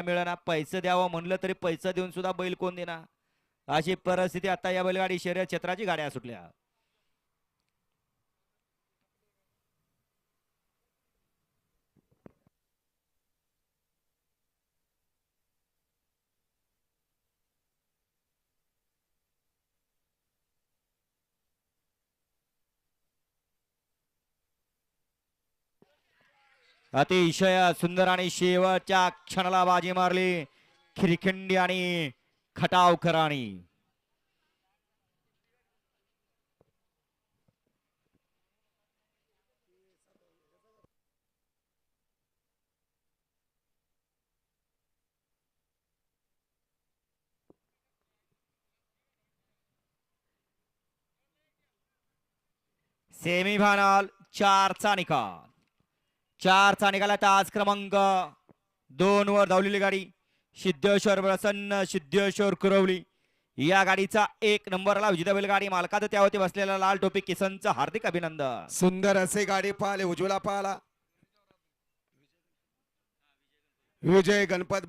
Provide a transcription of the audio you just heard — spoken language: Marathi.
मिळणार, पैसे द्यावं म्हणलं तरी पैसे देऊन सुद्धा बैल कोण देणार, अशी परिस्थिती आता या बैलगाडी शर्यत क्षेत्राची गाड्या सुटल्या. अतिशय सुंदर आणि शेवटच्या क्षणाला बाजी मारली खिरखिंडी आणि खटावकरांनी. सेमीफायनल 4चा निकाल. 4चा निकाल. तास क्रमांक 2 वर धावलेली गाडी सिद्धेश्वर प्रसन्न सिद्धेश्वर कुरवली या गाडीचा 1 नंबरला विजेता बैलगाडी मालकात त्यावरती बसलेला लाल टोपी किसनचं हार्दिक अभिनंदन. सुंदर असे गाडी पाहिले, उज्ज्वला पाहला विजय गणपत